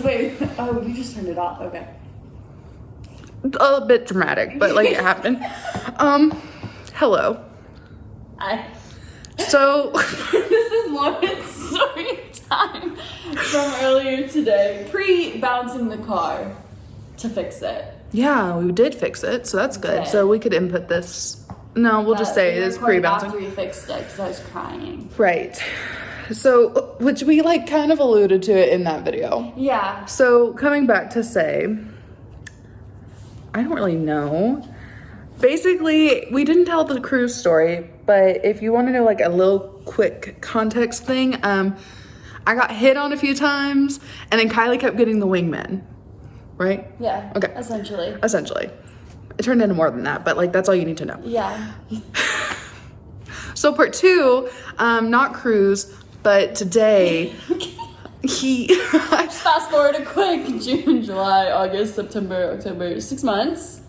Wait. Oh, you just turned it off. Okay. A bit dramatic, but like it happened. Hello. Hi. So This is Lauren's story time from earlier today. Pre-bouncing the car to fix it. yeah, we did fix it, so that's good. Okay. So we could input this. No, we'll just say it is pre-bouncing. After we fixed it, because I was crying. Right. So, which we like kind of alluded to it in that video. Yeah. So coming back to say, I don't really know. Basically, we didn't tell the cruise story, but if you want to know like a little quick context thing, I got hit on a few times, and then Kylie kept getting the wingman, right? Yeah. Okay. Essentially. It turned into more than that, but like that's all you need to know. Yeah. So part 2, not cruise, but today he Fast forward a quick June, July, August, September, October, 6 months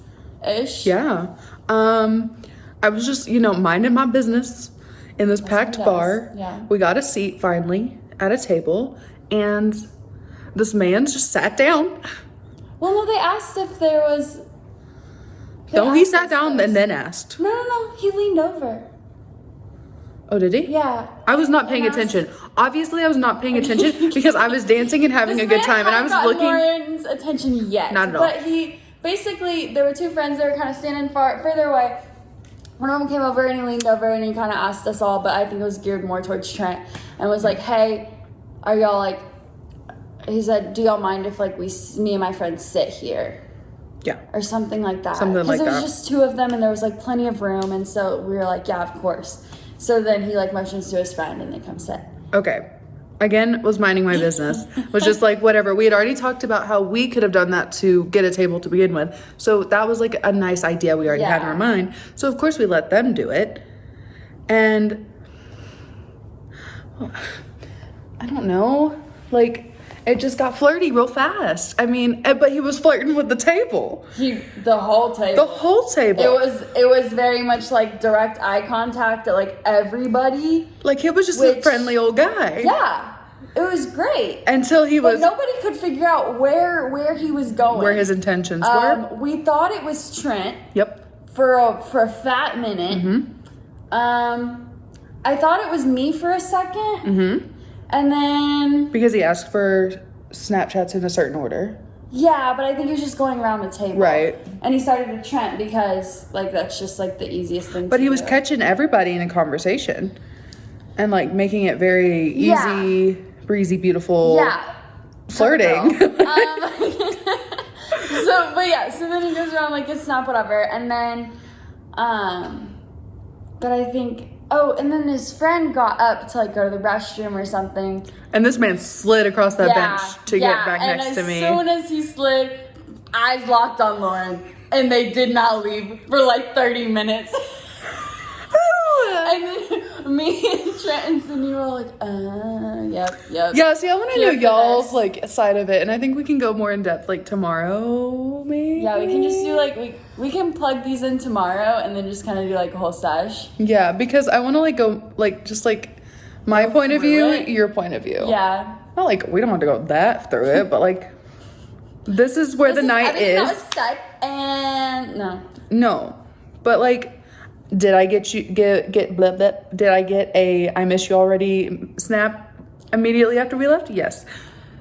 ish. yeah. I was just, minding my business in this packed bar. Yeah. We got a seat finally at a table, and this man just sat down. Well, no, they asked if there was. He sat down and then asked. No. He leaned over. Oh, did he? Yeah. I was not paying And attention. Obviously, I was not paying attention because I was dancing and having a good time, and I was looking. Lauren's attention yet. Not at all. But he basically, there were two friends that were kind of standing further away. One of them came over and he leaned over and he kind of asked us all, but I think it was geared more towards Trent, and was like, "Hey, are y'all like?" He said, "Do y'all mind if like me and my friends sit here?" Yeah. Or something like that. Something like that. Because there was just two of them and there was like plenty of room, and so we were like, yeah, of course. So then he like motions to his friend and they come sit. Okay. Again, was minding my business. Was just like, whatever. We had already talked about how we could have done that to get a table to begin with. So that was like a nice idea we already had in our mind. So of course we let them do it. And I don't know. Like, it just got flirty real fast. I mean, but he was flirting with the table. The whole table. The whole table. It was very much like direct eye contact at like everybody. Like he was just a friendly old guy. Yeah. It was great. Until he was. But nobody could figure out where he was going. Where his intentions were. We thought it was Trent. Yep. For a fat minute. Mm-hmm. I thought it was me for a second. Mm-hmm. And then... Because he asked for Snapchats in a certain order. Yeah, but I think he was just going around the table. Right. And he started with Trent because, like, that's just, like, the easiest thing But to he was do. catching everybody in a conversation. And, like, making it very easy, breezy, beautiful flirting. So then he goes around, like, gets snap, whatever. And then, but I think... Oh, and then his friend got up to like go to the restroom or something. And this man slid across that bench to get back next to me. And as soon as he slid, eyes locked on Lauren, and they did not leave for like 30 minutes. And then me and Trent and Sydney were like, yep. Yeah, see, I want to know Here for y'all's this. like side of it, and I think we can go more in depth like tomorrow, maybe. Yeah, we can just do like we can plug these in tomorrow and then just kind of do like a whole stash. Yeah, because I want to like go like just like my point of view, it. your point of view. Yeah. Not like we don't want to go that through it, but like this is where the night everything is. That was set and No, but like. Did I get blah, blah, did I get a I miss you already snap immediately after we left? Yes.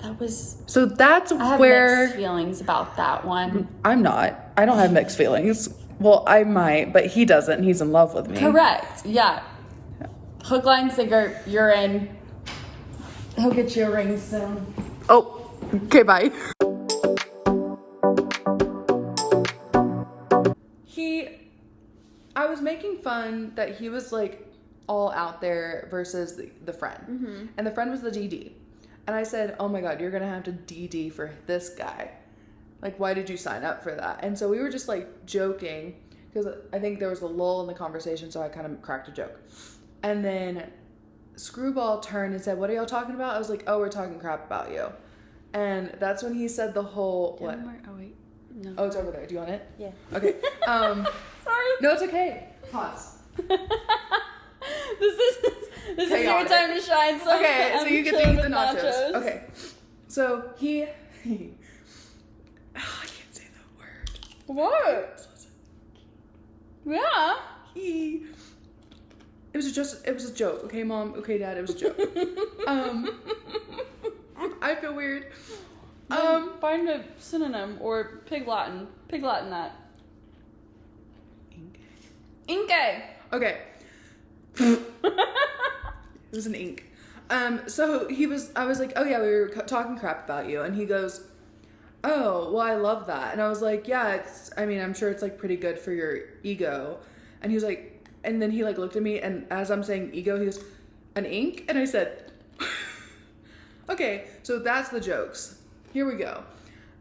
that was. So that's I have where mixed feelings about that one. I'm not. I don't have mixed feelings. Well, I might, but he doesn't. He's in love with me. Correct. Yeah. Hook, line, sinker. You're in. He'll get you a ring soon. Oh, okay, bye. I was making fun that he was like all out there versus the friend. Mm-hmm. And the friend was the DD. And I said, oh my God, you're going to have to DD for this guy. Like, why did you sign up for that? And so we were just like joking because I think there was a lull in the conversation. So I kind of cracked a joke. And then Screwball turned and said, what are y'all talking about? I was like, oh, we're talking crap about you. And that's when he said the whole, what? Oh, wait. No. Oh, it's over there. Do you want it? Yeah. Okay. Sorry. No, it's okay. Pause. This is your time to shine. So okay, so you get to eat the nachos. Okay. So he I can't say that word. What? Yeah. It was a joke. Okay, Mom. Okay, Dad. It was a joke. I feel weird. Find a synonym or Pig Latin. Pig Latin that. Inke. Okay. It was an ink. So I was like, oh yeah, we were talking crap about you. And he goes, oh, well, I love that. And I was like, yeah, I'm sure it's like pretty good for your ego. And he was like, and then he like looked at me, and as I'm saying ego, he goes, an ink? And I said, okay, so that's the jokes. Here we go.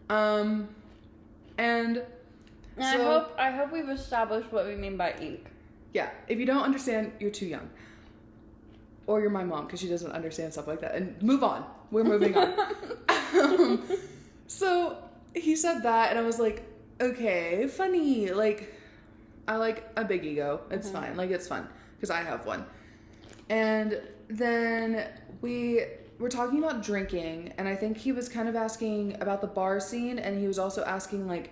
And so, I hope we've established what we mean by ink. yeah, if you don't understand, you're too young. Or you're my mom, because she doesn't understand stuff like that. And move on. We're moving on. So he said that, and I was like, okay, funny. Like, I like a big ego. It's fine. Like, it's fun, because I have one. And then we were talking about drinking, and I think he was kind of asking about the bar scene, and he was also asking, like,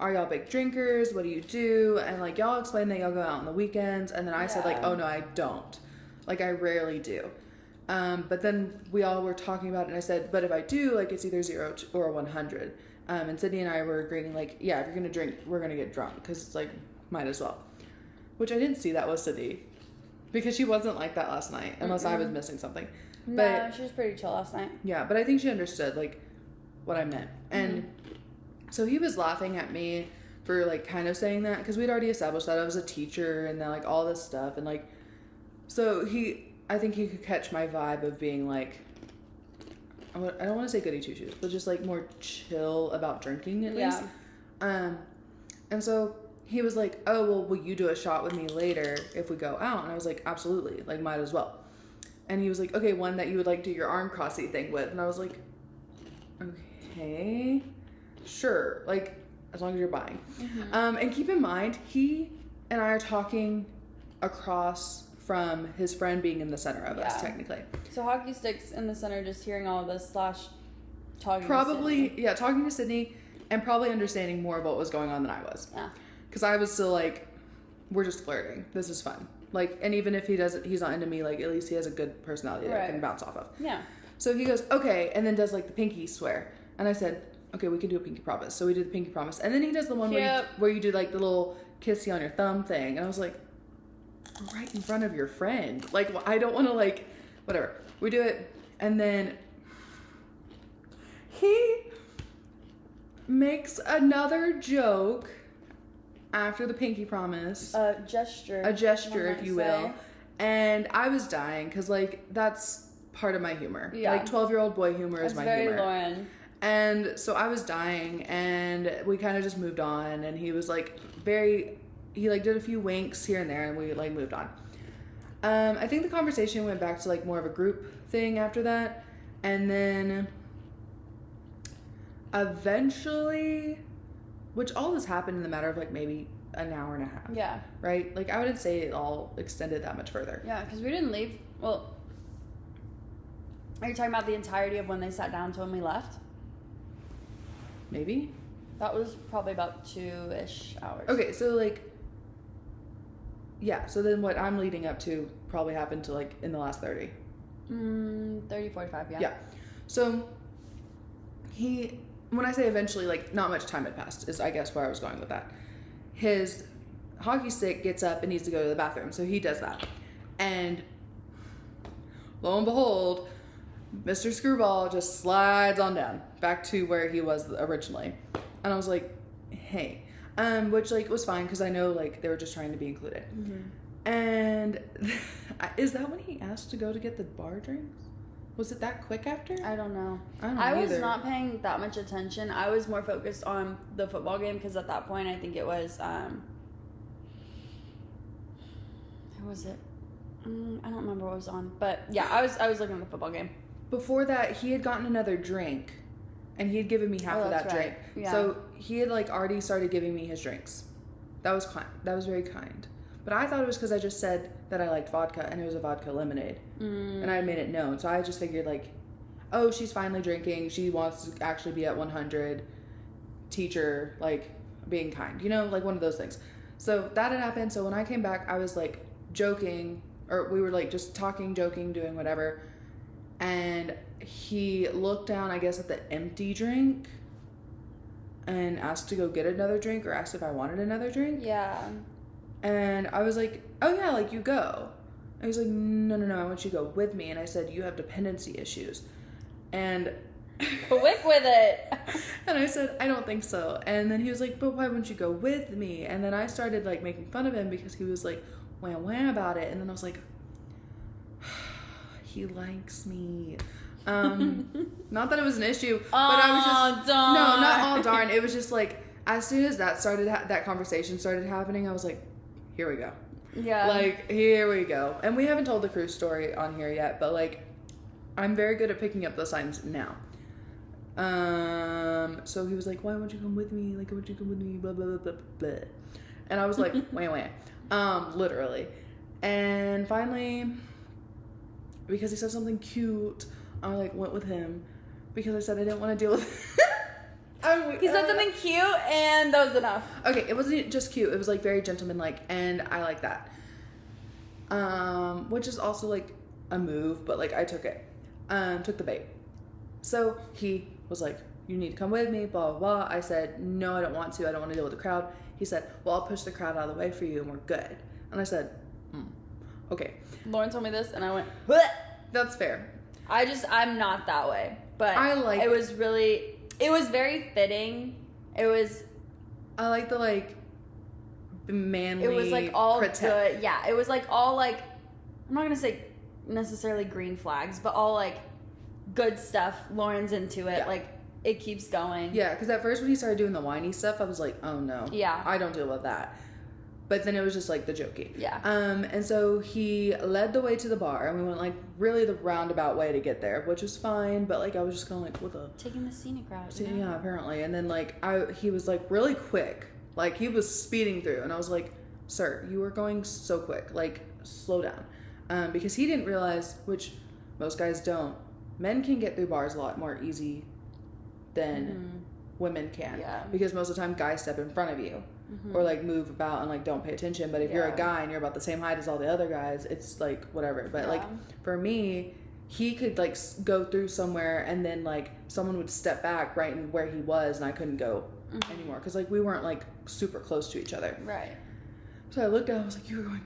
are y'all big drinkers? What do you do? And, like, y'all explained that y'all go out on the weekends, and then I said, like, oh, no, I don't. Like, I rarely do. But then we all were talking about it, and I said, but if I do, like, it's either 0 or 100. And Sydney and I were agreeing, like, yeah, if you're going to drink, we're going to get drunk, because it's, like, might as well. Which I didn't see that was Sydney, because she wasn't like that last night, unless I was missing something. No, she was pretty chill last night. Yeah, but I think she understood, like, what I meant. And so he was laughing at me for, like, kind of saying that, because we'd already established that I was a teacher, and then, like, all this stuff, and, like, so I think he could catch my vibe of being, like, I don't want to say goody two-shoes, but just, like, more chill about drinking, at least. And so he was like, oh, well, will you do a shot with me later if we go out? And I was like, absolutely, like, might as well. And he was like, okay, one that you would, like, do your arm crossy thing with. And I was like, okay, sure, like, as long as you're buying. And keep in mind, he and I are talking across from his friend being in the center of us, technically. So hockey sticks in the center, just hearing all of this / talking probably, to Sydney. yeah, talking to Sydney, and probably understanding more of what was going on than I was. Yeah. Because I was still like, we're just flirting. This is fun. Like, and even if he's not into me, like, at least he has a good personality that I can bounce off of. Yeah. So he goes, okay, and then does, like, the pinky swear. And I said, okay, we can do a pinky promise. So we did the pinky promise. And then he does the one where you do, like, the little kissy on your thumb thing. And I was like, right in front of your friend. Like, I don't want to, like, whatever. We do it, and then he makes another joke after the pinky promise. A gesture, if you will. And I was dying, because, like, that's part of my humor. Yeah. Like, 12-year-old boy humor is my humor. Very Lauren. And so I was dying, and we kind of just moved on, and he was, like, he, like, did a few winks here and there, and we, like, moved on. I think the conversation went back to, like, more of a group thing after that. And then eventually, which all this happened in the matter of, like, maybe an hour and a half. Yeah. Right? Like, I wouldn't say it all extended that much further. Yeah, because we didn't leave. Well, are you talking about the entirety of when they sat down to when we left? Maybe. That was probably about 2-ish hours. Okay, so, like, yeah, so then what I'm leading up to probably happened to, like, in the last 30. 30, 45, yeah. Yeah. So, when I say eventually, like, not much time had passed, is I guess where I was going with that. His hockey stick gets up and needs to go to the bathroom, so he does that. And lo and behold, Mr. Screwball just slides on down, back to where he was originally. And I was like, hey. Which, like, was fine, because I know, like, they were just trying to be included. And is that when he asked to go to get the bar drinks? Was it that quick after? I don't know. I was not paying that much attention. I was more focused on the football game, because at that point, I think it was, who was it? I don't remember what was on. But, yeah, I was looking at the football game. Before that, he had gotten another drink. And he had given me half of that drink. Yeah. So he had, like, already started giving me his drinks. That was kind. That was very kind. But I thought it was because I just said that I liked vodka, and it was a vodka lemonade. And I had made it known. So I just figured, like, oh, she's finally drinking. She wants to actually be at 100. Teacher, like, being kind, you know, like one of those things. So that had happened. So when I came back, I was like joking, or we were like just talking, joking, doing whatever. And he looked down, I guess, at the empty drink and asked to go get another drink, or asked if I wanted another drink. Yeah. And I was like, oh yeah, like, you go. And he was like, no, I want you to go with me. And I said, you have dependency issues. And quick with it. and I said, I don't think so. And then he was like, but why wouldn't you go with me? And then I started like making fun of him because he was like wham about it. And then I was like, he likes me. Not that it was an issue, but I was just darn. no, not all darn. It was just like, as soon as that started, that conversation started happening, I was like, here we go. Yeah. Like, here we go. And we haven't told the cruise story on here yet, but like, I'm very good at picking up the signs now. So he was like, why won't you come with me? Like, why won't you come with me? Blah, blah, blah, blah, blah. And I was like, wait. Literally. And finally, because he said something cute, I like went with him because I said I didn't want to deal with He said something cute, and that was enough. Okay, it wasn't just cute. It was like very gentleman-like, and I like that. Which is also like a move, but like I took it. Took the bait. So he was like, you need to come with me, blah, blah, blah. I said, no, I don't want to. I don't want to deal with the crowd. He said, well, I'll push the crowd out of the way for you and we're good. And I said, okay. Lauren told me this and I went, what? That's fair. I'm not that way. But I like it was very fitting. I like the like manly, it was like all protect. good. Yeah, it was like all like, I'm not going to say necessarily green flags, but all like good stuff. Lauren's into it. Yeah. Like, it keeps going. Yeah, because at first when he started doing the whiny stuff, I was like, oh no. Yeah. I don't deal with that. But then it was just like the jokey. Yeah. And so he led the way to the bar, and we went like really the roundabout way to get there, which was fine. But like I was just kind of like, what the? Taking the scenic route. So, yeah, apparently. And then like he was like really quick, like he was speeding through, and I was like, sir, you are going so quick, like slow down, because he didn't realize, which most guys don't. Men can get through bars a lot more easy than women can. Yeah. Because most of the time guys step in front of you. Or like move about and like don't pay attention. But if you're a guy and you're about the same height as all the other guys, it's like whatever. But like for me, he could like go through somewhere and then like someone would step back right in where he was and I couldn't go anymore because like we weren't like super close to each other. Right. So I looked down, I was like, you were going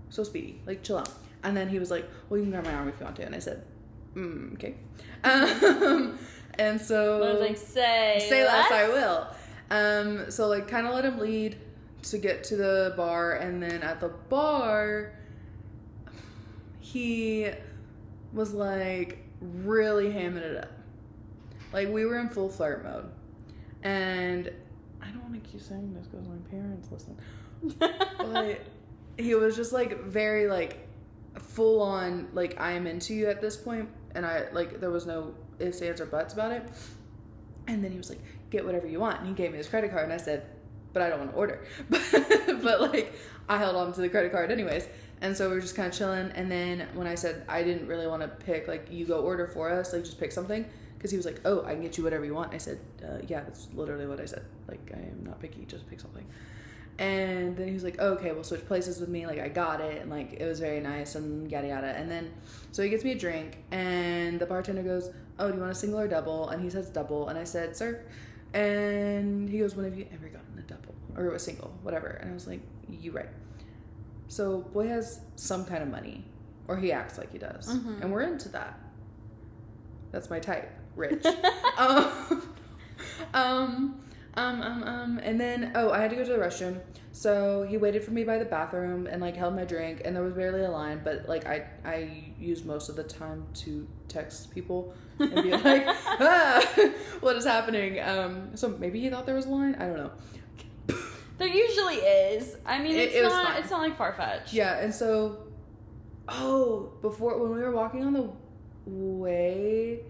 so speedy, like chill out. And then he was like, well, you can grab my arm if you want to. And I said, okay. And so I was like, say less, I will. So like kind of let him lead to get to the bar, and then at the bar he was like really hamming it up. Like we were in full flirt mode, and I don't want to keep saying this because my parents listen, but he was just like very like full on like I am into you at this point, and I like there was no ifs, ands, or buts about it. And then he was like, get whatever you want. And he gave me his credit card. And I said, but I don't want to order. But like, I held on to the credit card anyways. And so we were just kind of chilling. And then when I said, I didn't really want to pick, like, you go order for us, like, just pick something. Because he was like, oh, I can get you whatever you want. And I said, yeah, that's literally what I said. Like, I am not picky. Just pick something. And then he was like, oh, okay, we'll switch places with me. Like, I got it. And, like, it was very nice and yada, yada. And then, so he gets me a drink. And the bartender goes, oh, do you want a single or double? And he says double. And I said, sir. And he goes, when have you ever gotten a double? Or a single, whatever. And I was like, you right. So, boy has some kind of money. Or he acts like he does. And we're into that. That's my type. Rich. And then, I had to go to the restroom. So he waited for me by the bathroom and like held my drink, and there was barely a line, but like I used most of the time to text people and be like, what is happening? So maybe he thought there was a line. I don't know. There usually is. I mean, it's not like far-fetched. Yeah. And so, before when we were walking on the way,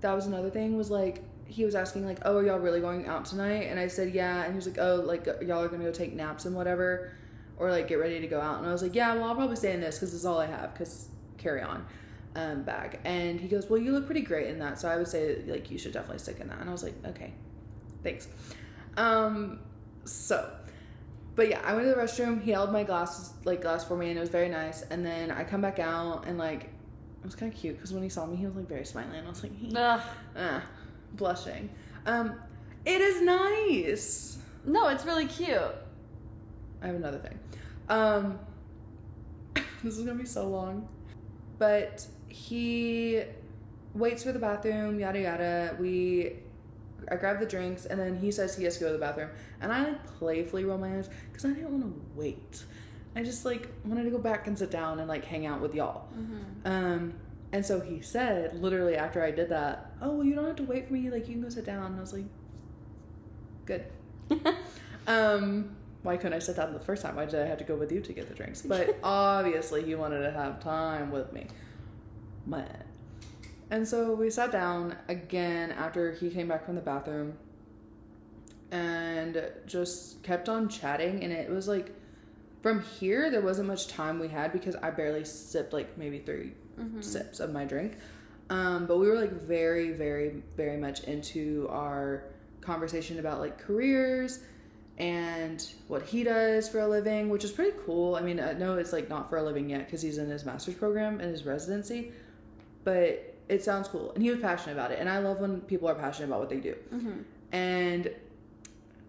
that was another thing, was like, he was asking like, oh, are y'all really going out tonight? And I said, yeah. And he was like, oh, like y'all are gonna go take naps and whatever, or like get ready to go out. And I was like, yeah, well, I'll probably stay in this because this is all I have, because carry on. bag. And he goes, well, you look pretty great in that, so I would say like you should definitely stick in that. And I was like, okay, thanks. But yeah, I went to the restroom. He held my glass for me, and it was very nice. And then I come back out, and like, it was kind of cute because when he saw me, he was like very smiley, and I was like, blushing. It is nice. No, it's really cute. I have another thing. This is gonna be so long, but he waits for the bathroom, yada yada. I grab the drinks, and then he says he has to go to the bathroom, and I like playfully roll my eyes because I didn't want to wait. I just like wanted to go back and sit down and like hang out with y'all. And so he said, literally after I did that, oh, well, you don't have to wait for me, like you can go sit down. And I was like, good. Why couldn't I sit down the first time? Why did I have to go with you to get the drinks? But obviously he wanted to have time with me. And so we sat down again after he came back from the bathroom and just kept on chatting. And it was like, from here, there wasn't much time we had because I barely sipped like maybe 3 sips of my drink. But we were like very, very, very much into our conversation about like careers and what he does for a living, which is pretty cool. I mean, I know it's like not for a living yet because he's in his master's program and his residency, but it sounds cool. And he was passionate about it. And I love when people are passionate about what they do. And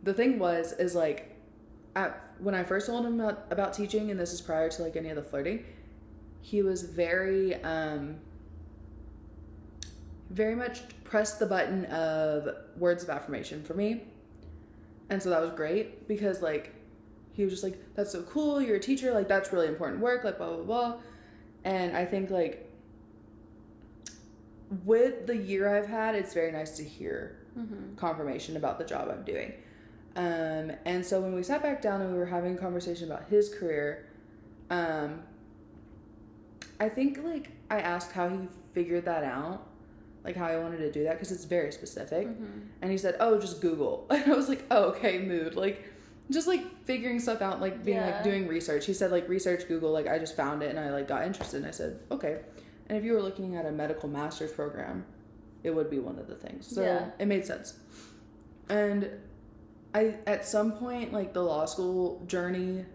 the thing is like, when I first told him about teaching, and this is prior to like any of the flirting, he was very much pressed the button of words of affirmation for me. And so that was great because like, he was just like, that's so cool. You're a teacher. Like, that's really important work, like blah, blah, blah. And I think like with the year I've had, it's very nice to hear confirmation about the job I'm doing. And so when we sat back down and we were having a conversation about his career, I think like I asked how he figured that out, like how I wanted to do that, because it's very specific. And he said, oh, just Google. And I was like, oh, okay, mood. Like, just like figuring stuff out, like being like doing research. He said like research Google, like I just found it and I like got interested, and I said, okay. And if you were looking at a medical master's program, it would be one of the things. So it made sense. And at some point, like the law school journey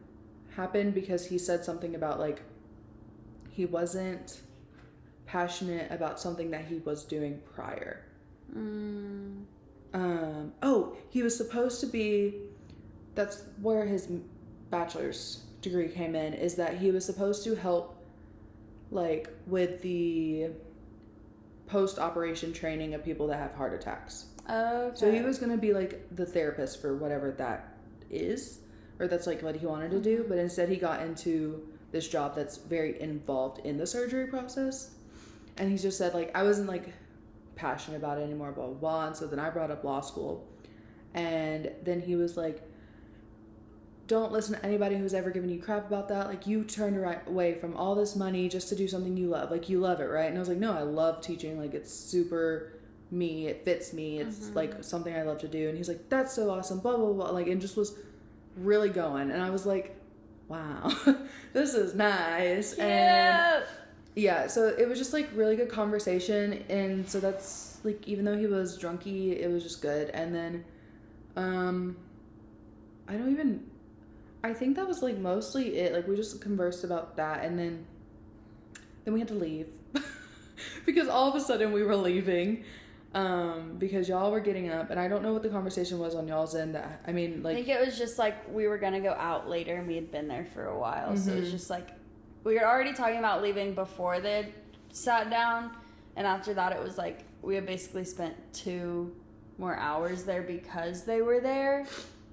happened because he said something about like he wasn't passionate about something that he was doing prior. He was supposed to be, that's where his bachelor's degree came in, is that he was supposed to help like with the post-operation training of people that have heart attacks. Okay. So he was going to be like the therapist for whatever that is, or that's like what he wanted to do, but instead he got into this job that's very involved in the surgery process. And he just said like, I wasn't like passionate about it anymore, blah, blah, blah. And so then I brought up law school, and then he was like, don't listen to anybody who's ever given you crap about that. Like, you turned away from all this money just to do something you love. Like, you love it, right? And I was like, no, I love teaching. Like, it's super me. It fits me. It's like something I love to do. And he's like, that's so awesome, blah, blah, blah. Like, and just was really going. And I was like, wow, this is nice. Cute. And yeah, so it was just like really good conversation. And so that's like, even though he was drunky, it was just good. And then, I think that was like mostly it. Like, we just conversed about that, and then we had to leave because all of a sudden we were leaving because y'all were getting up, and I don't know what the conversation was on y'all's end. I think it was just like we were gonna go out later, and we had been there for a while, so it was just like we were already talking about leaving before they had sat down, and after that it was like we had basically spent 2 more hours there because they were there.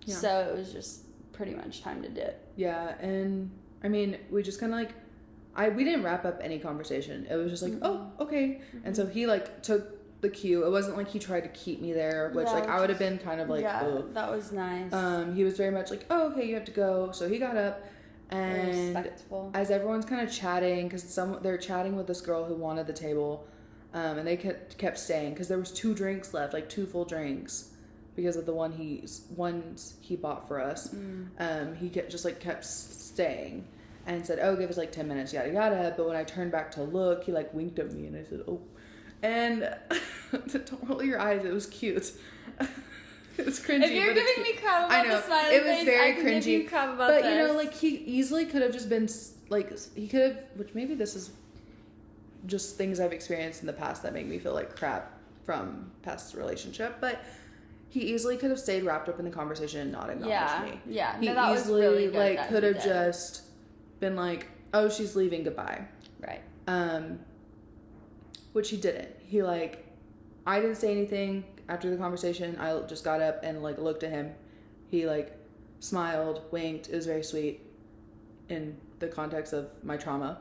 So it was just pretty much time to dip. Yeah, and I mean, we just kind of like, we didn't wrap up any conversation. It was just like, oh, okay. And so he like took the cue. It wasn't like he tried to keep me there, which like I would have been kind of like, ugh. That was nice. He was very much like, oh, okay, you have to go. So he got up, and respectful. As everyone's kind of chatting, because they're chatting with this girl who wanted the table, and they kept staying because there was 2 drinks left, like 2 full drinks. Because of the ones he bought for us, he kept staying, and said, oh, give us like 10 minutes, yada yada. But when I turned back to look, he like winked at me and I said, oh. And don't roll your eyes, it was cute. It was cringy. If you're but giving me crap about the smiley it was face, very I can cringy. give you crap about but this. you know, like he easily could have just been like, he could have, which maybe this is just things I've experienced in the past that make me feel like crap from past relationship, but he easily could have stayed wrapped up in the conversation and not acknowledged me. Yeah, He no, that easily was really good like could have he did. just been like, oh, she's leaving, goodbye. Right. Which he didn't. He like, I didn't say anything after the conversation. I just got up and like looked at him. He like smiled, winked. It was very sweet in the context of my trauma.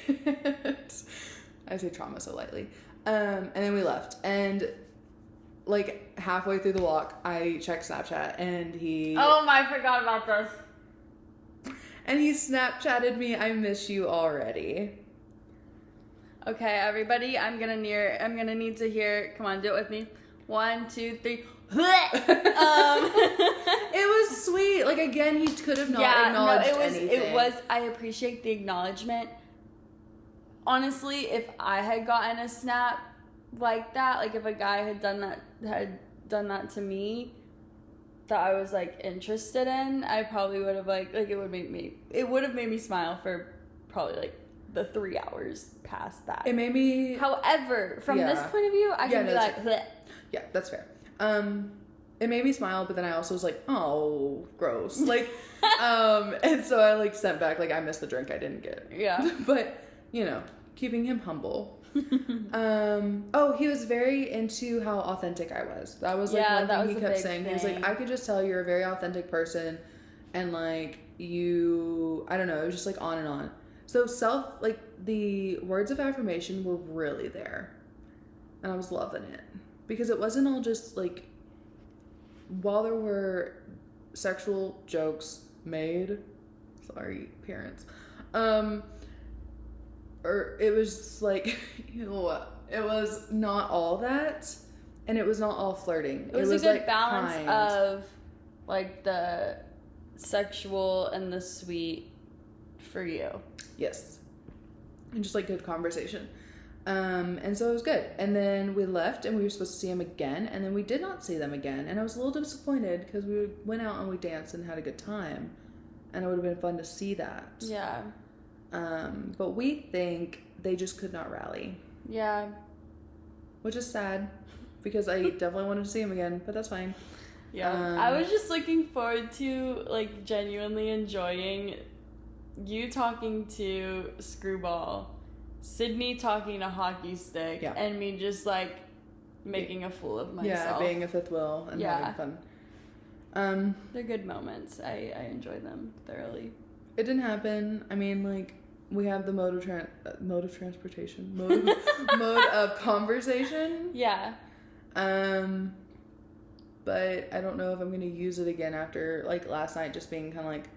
I say trauma so lightly. And then we left. And like halfway through the walk, I checked Snapchat and he... Oh, I forgot about this. And he Snapchatted me, I miss you already. Okay, everybody, I'm gonna need to hear. Come on, do it with me. 1, 2, 3. It was sweet. Like again, he could have not acknowledged anything. It was. I appreciate the acknowledgement. Honestly, if I had gotten a snap like that, like if a guy had done that to me, that I was like interested in, I probably would have like it would have made me smile for probably like the 3 hours past that. It made me. However, from this point of view, I can be like, bleh. Yeah, that's fair. It made me smile, but then I also was like, oh, gross. Like, and so I like sent back like I missed the drink I didn't get. Yeah. But you know, keeping him humble. Oh, he was very into how authentic I was. That was like one thing he kept saying. He was like, I could just tell you're a very authentic person, and like you, I don't know, it was just like on and on. So like the words of affirmation were really there, and I was loving it because it wasn't all just like, while there were sexual jokes made, sorry parents, or it was like, you know what, it was not all that, and it was not all flirting. It was a good like balance kind. of like the sexual and the sweet for you. Yes. And just like good conversation. And so it was good. And then we left and we were supposed to see him again, and then we did not see them again. And I was a little disappointed because we went out and we danced and had a good time. And it would have been fun to see that. Yeah. But we think they just could not rally. Yeah. Which is sad because I definitely wanted to see him again, but that's fine. Yeah. I was just looking forward to like genuinely enjoying you talking to Screwball, Sydney talking to Hockey Stick, and me just like making a fool of myself. Yeah, being a fifth wheel and having fun. They're good moments. I enjoy them thoroughly. It didn't happen. I mean, like, we have the mode of transportation, mode of conversation. Yeah. But I don't know if I'm gonna use it again after like last night, just being kind of like.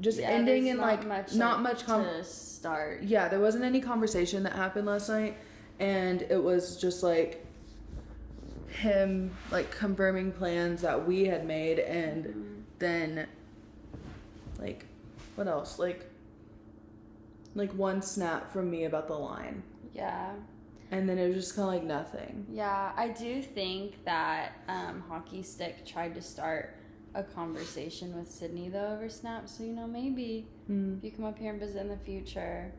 Just ending in like not much to start. Yeah, there wasn't any conversation that happened last night, and it was just like him like confirming plans that we had made, and then like what else? Like one snap from me about the line. Yeah. And then it was just kind of like nothing. Yeah, I do think that Hockey Stick tried to start a conversation with Sydney though over Snap, so you know, maybe if you come up here and visit in the future,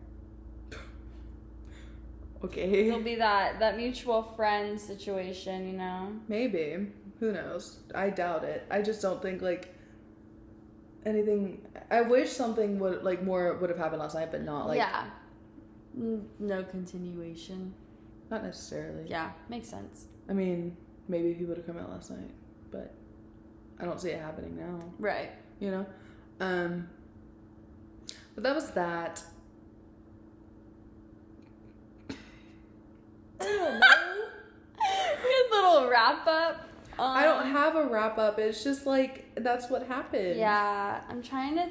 okay, it'll be that mutual friend situation, you know. Maybe, who knows? I doubt it. I just don't think like anything. I wish something would like more would have happened last night, but not like no continuation. Not necessarily. Yeah, makes sense. I mean, maybe if he would have come out last night, but I don't see it happening now. Right. You know? But that was that. I don't know. Good little wrap up. I don't have a wrap up. It's just like, that's what happened. Yeah. I'm trying to...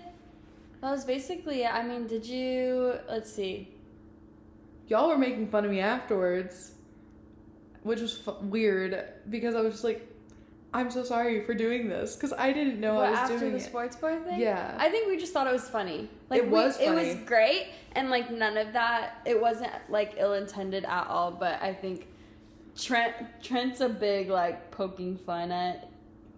That was basically it. I mean, did you... Let's see. Y'all were making fun of me afterwards, which was weird because I was just like, I'm so sorry for doing this because I didn't know What, I was after doing the it. sports bar thing? Yeah. I think we just thought it was funny. Like, It was It funny. was great, and, like, none of that, it wasn't, like, ill-intended at all, but I think Trent's a big, like, poking fun at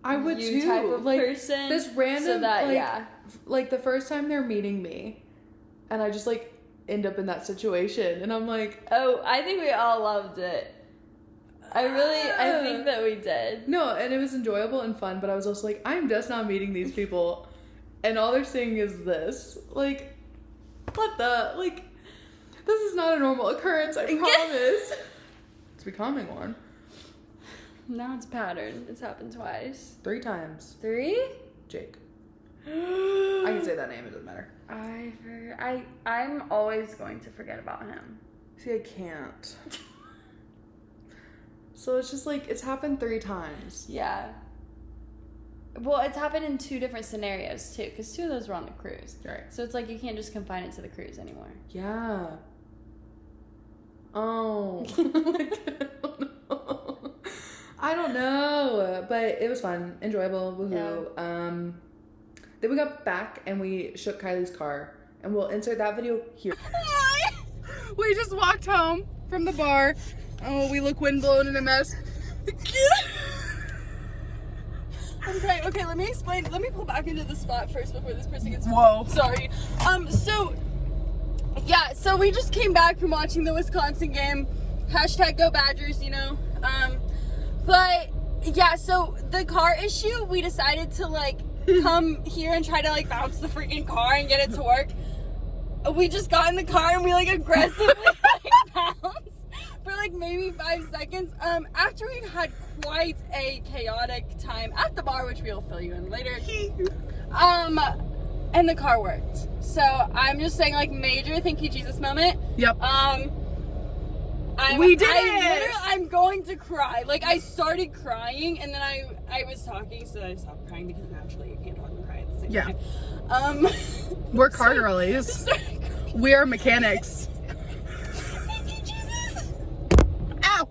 I would you too. type of like person. this random So that, like, yeah. like the first time they're meeting me, and I just like end up in that situation, and I'm like, Oh, I think we all loved it. I think that we did. no, and it was enjoyable and fun, but I was also like, I'm just not meeting these people, and all they're saying is this. Like, what the like? This is not a normal occurrence. I promise. It's becoming one. Now it's pattern. It's happened twice. 3 times. 3? Jake. I can say that name. It doesn't matter. I'm always going to forget about him. See, I can't. So it's just like, it's happened 3 times. Yeah. Well, it's happened in 2 different scenarios too, because 2 of those were on the cruise. Right. So it's like you can't just confine it to the cruise anymore. Yeah. Oh. I don't know. But it was fun. Enjoyable. Woohoo. Yeah. Then we got back and we shook Kylie's car. And we'll insert that video here. We just walked home from the bar. Oh, we look windblown and a mess. Okay, let me explain. Let me pull back into the spot first before this person gets... Whoa. Sorry. So we just came back from watching the Wisconsin game. Hashtag Go Badgers, you know. But, yeah, so the car issue, we decided to, like, come here and try to, like, bounce the freaking car and get it to work. We just got in the car and we, like, aggressively, like, bounced for, like, maybe 5 seconds. After we've had quite a chaotic time at the bar, which we'll fill you in later. And the car worked. So I'm just saying, like, major thank you Jesus moment. Yep. We did it! I'm going to cry. Like, I started crying, and then I was talking, so I stopped crying because naturally you can't talk and cry at the same time. We're car girlies. We are mechanics. Thank you, Jesus! Ow!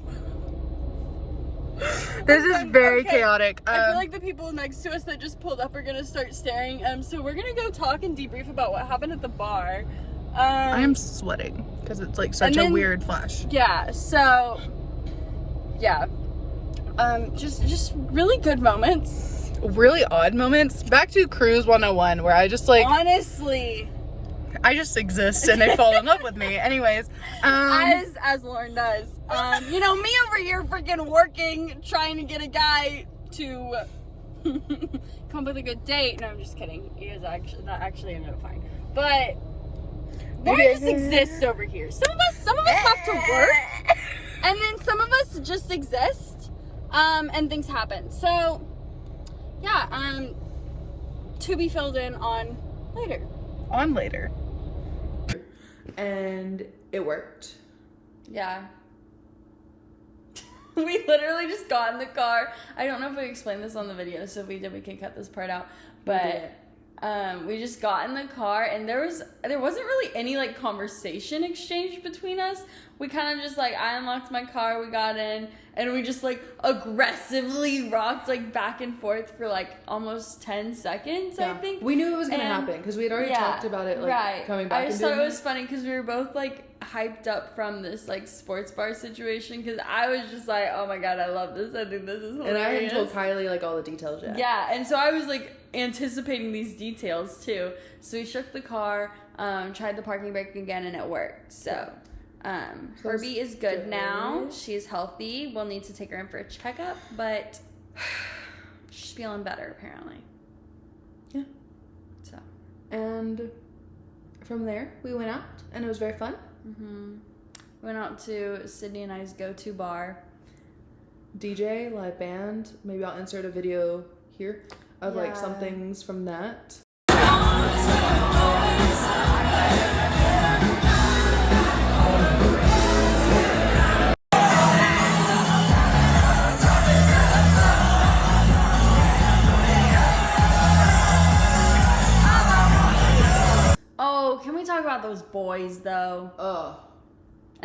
This is very chaotic. I feel like the people next to us that just pulled up are gonna start staring. So we're gonna go talk and debrief about what happened at the bar. I am sweating because it's like such a weird flash. Yeah. So. Yeah. Just really good moments. Really odd moments. Back to Cruise 101, where I just like honestly. I just exist and they fall in love with me. Anyways, as Lauren does. You know, me over here freaking working, trying to get a guy to come up with a good date. No, I'm just kidding. That actually ended up fine. But Lauren just exists over here. Some of us have to work, and then some of us just exist, and things happen. So, yeah, to be filled in on later. And it worked. Yeah. We literally just got in the car. I don't know if we explained this on the video, so if we did, we can cut this part out. But we just got in the car, and there wasn't really any like conversation exchange between us. We kind of just like, I unlocked my car, we got in, and we just like aggressively rocked like back and forth for like almost 10 seconds, I think. We knew it was going to happen because we had already talked about it like coming back. I just thought it was funny because we were both like hyped up from this like sports bar situation, because I was just like, oh my god, I love this. I think this is hilarious. And I hadn't told Kylie like all the details yet. Yeah, and so I was like anticipating these details too. So we shook the car, tried the parking brake again, and it worked. So Herbie is good now. She's healthy. We'll need to take her in for a checkup, but she's feeling better apparently. Yeah. So. And from there, we went out, and it was very fun. Mm-hmm. Went out to Sydney and I's go-to bar. DJ, live band. Maybe I'll insert a video here of like some things from that. Oh, can we talk about those boys though? Ugh.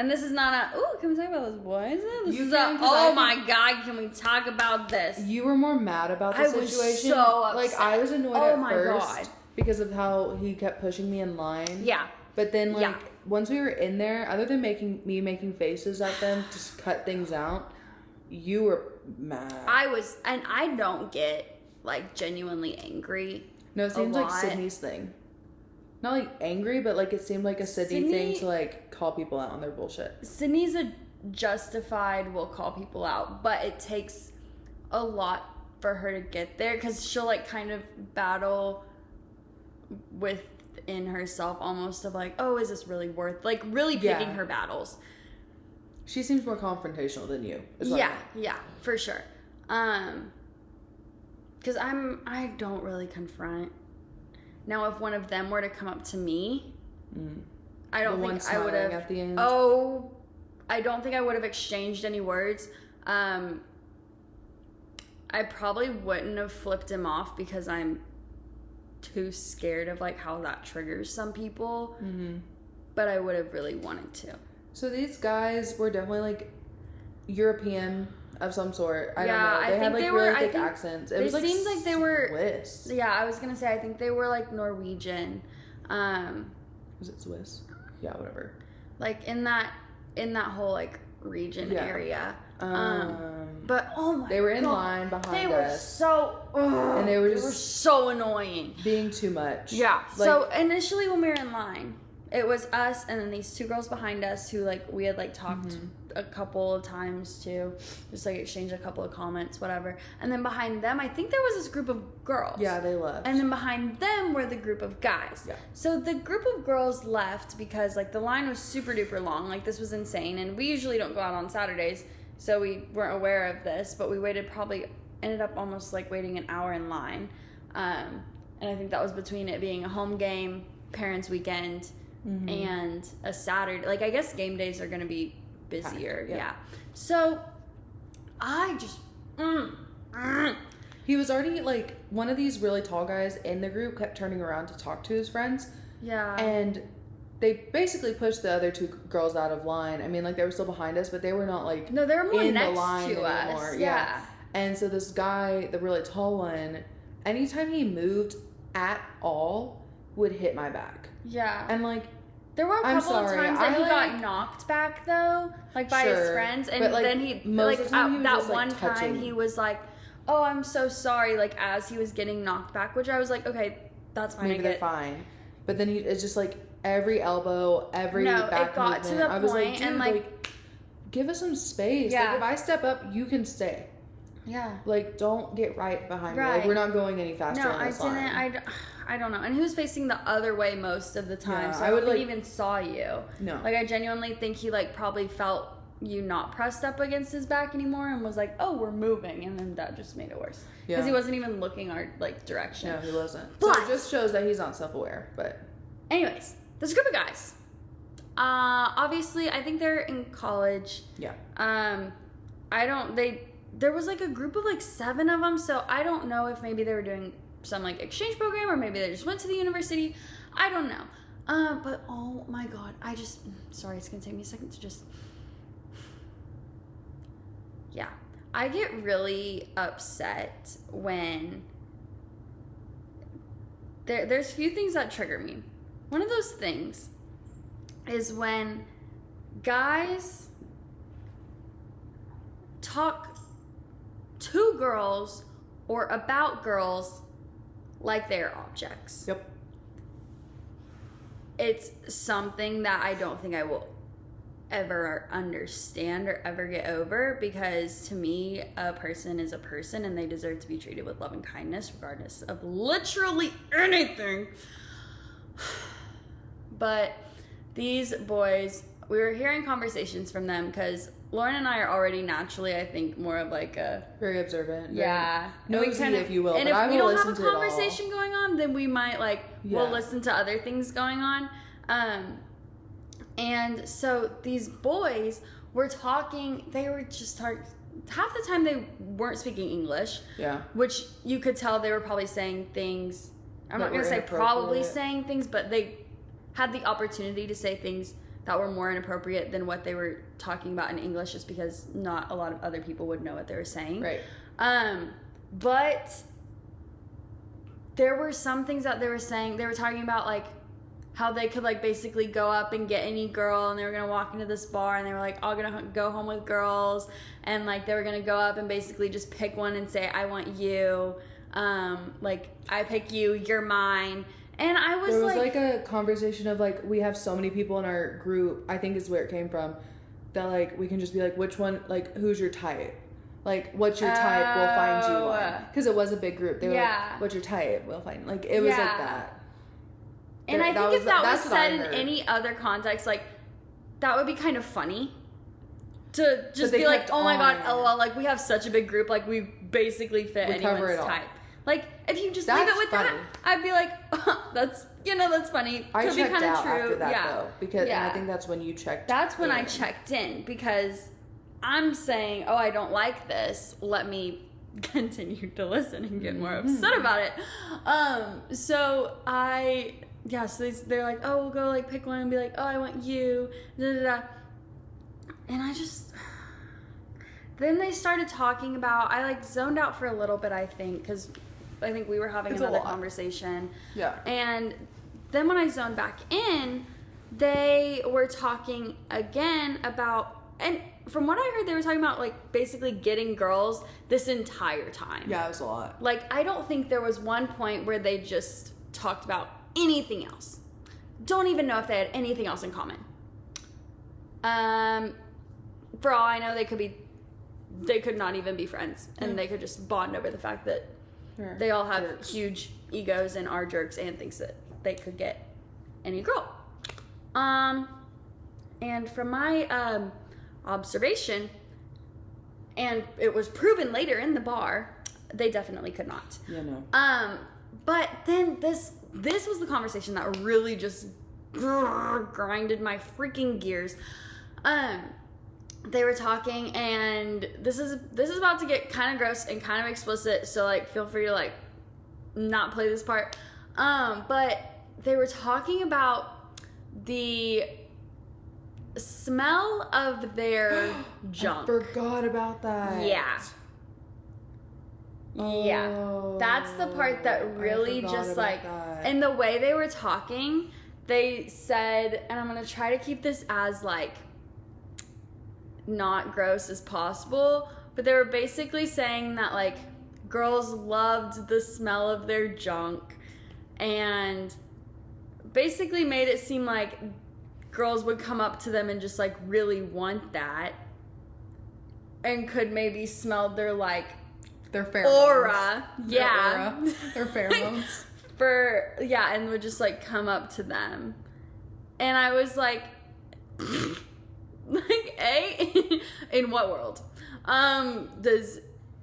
And this is not can we talk about this boys? This You is can, 'cause I my God, can we talk about this? You were more mad about the situation. Was so upset. Like, I was annoyed Oh at my first God. because of how he kept pushing me in line. Yeah. But then, like, Yeah. once we were in there, other than making faces at them to cut things out, you were mad. And I don't get, like, genuinely angry. No, it seems like lot. Sydney's thing. Not, like, angry, but, like, it seemed like a Sydney thing to, like, call people out on their bullshit. Sydney's a justified will call people out, but it takes a lot for her to get there because she'll, like, kind of battle within herself almost of, like, oh, is this really worth, like, really picking her battles. She seems more confrontational than you. Yeah, for sure. Because I don't really confront. Now, if one of them were to come up to me, I don't think I would have. At the end. Oh, I don't think I would have exchanged any words. I probably wouldn't have flipped him off because I'm too scared of, like, how that triggers some people. Mm-hmm. But I would have really wanted to. So these guys were definitely, like, European of some sort. I don't know. They had, like, really thick accents. It was like seemed like they were Swiss. Yeah, I was gonna say I think they were, like, Norwegian. Was it Swiss? Yeah, whatever. Like in that whole, like, region area. But oh my god, they were in line behind us. They were so and they were so annoying. Being too much. Yeah. Like, so initially when we were in line, it was us and then these two girls behind us who, like, we had, like, talked a couple of times too, just, like, exchanged a couple of comments, whatever. And then behind them, I think there was this group of girls. Yeah, they left. And then behind them were the group of guys. Yeah. So the group of girls left because, like, the line was super duper long. Like, this was insane. And we usually don't go out on Saturdays, so we weren't aware of this. But we ended up almost, like, waiting an hour in line. And I think that was between it being a home game, parents' weekend, and a Saturday. Like, I guess game days are going to be busier. Yeah. So I just he was already, like, one of these really tall guys in the group kept turning around to talk to his friends. Yeah. And they basically pushed the other two girls out of line. I mean, like, they were still behind us, but they were not, like, no, they were more in next the line to anymore. us. Yeah. And so this guy, the really tall one, anytime he moved at all, would hit my back. Yeah. And, like, there were a couple of times that he got knocked back, though, like, by his friends. And but, like, then he, most like, of the time he was that just, like, one time touching. he was like, oh, I'm so sorry, like, as he was getting knocked back, which I was like, okay, that's fine. Maybe they're fine. But then it's just, like, every elbow, every back it got movement. to the I was point, like, dude, and, like, give us some space. Yeah. Like, if I step up, you can stay. Yeah. Like, don't get right behind me. Like, we're not going any faster. No, I didn't. I don't know. And he was facing the other way most of the time. Yeah, so I don't think he even saw you. No. Like, I genuinely think he, like, probably felt you not pressed up against his back anymore and was like, oh, we're moving. And then that just made it worse. Because he wasn't even looking our, like, direction. No, he wasn't. But, so it just shows that he's not self-aware. But anyways, this group of guys. Obviously, I think they're in college. Yeah. There was, like, a group of, like, 7 of them. So I don't know if maybe they were doing some, like, exchange program or maybe they just went to the university. I don't know. But oh my god, sorry, it's gonna take me a second to just, yeah. I get really upset when there's few things that trigger me. One of those things is when guys talk to girls or about girls like they're objects. Yep. It's something that I don't think I will ever understand or ever get over, because to me, a person is a person and they deserve to be treated with love and kindness regardless of literally anything. But these boys, we were hearing conversations from them because Lauren and I are already naturally, I think, more of like a... Very observant. Yeah. Nosy, if you will. And but if I will we don't listen have a to it all. conversation going on, then we might, like, we'll listen to other things going on. And so these boys were talking, they were just half the time they weren't speaking English. Yeah. Which you could tell they were probably saying things, I'm not going to say probably saying things, but they had the opportunity to say things that were more inappropriate than what they were talking about in English, just because not a lot of other people would know what they were saying. Right. But there were some things that they were saying. They were talking about, like, how they could, like, basically go up and get any girl, and they were going to walk into this bar, and they were, like, all going to go home with girls, and, like, they were going to go up and basically just pick one and say, I want you, like, I pick you, you're mine. And I was, there was like a conversation of, like, we have so many people in our group, I think is where it came from, that, like, we can just be like, which one, like, who's your type? Like, what's your type? We'll find you one. Because it was a big group. They were like, what's your type? We'll find. Like, it was like that. And I think if that was said in any other context, like, that would be kind of funny. To just be like, oh my god, LOL, like, we have such a big group, like, we basically fit anyone's type. Like, if you just leave it with that, I'd be like, oh, that's, that's funny. I checked out after that, though. Because and I think that's when you checked That's when I checked in, because I'm saying, oh, I don't like this. Let me continue to listen and get more upset about it. So they're like, oh, we'll go, like, pick one and be like, oh, I want you, da-da-da. And I just, then they started talking about, I, like, zoned out for a little bit, I think, because I think we were having another conversation. Yeah. And then when I zoned back in, they were talking again about, and from what I heard, they were talking about, like, basically getting girls this entire time. Yeah, it was a lot. Like, I don't think there was one point where they just talked about anything else. Don't even know if they had anything else in common. For all I know, they could not even be friends, and they could just bond over the fact that they all have huge egos and are jerks and thinks that they could get any girl. And from my observation, and it was proven later in the bar, they definitely could not. Yeah, no. But then this was the conversation that really just grinded my freaking gears. They were talking, and this is about to get kind of gross and kind of explicit, so, like, feel free to, like, not play this part. But they were talking about the smell of their junk. I forgot about that. Yeah. Yeah. That's the part that really just, like, and the way they were talking, they said, and I'm going to try to keep this as, like, not gross as possible, but they were basically saying that, like, girls loved the smell of their junk, and basically made it seem like girls would come up to them and just, like, really want that, and could maybe smell their, like, their pheromones. Aura. Yeah. Their pheromones. And would just, like, come up to them. And I was like, like, in what world? Does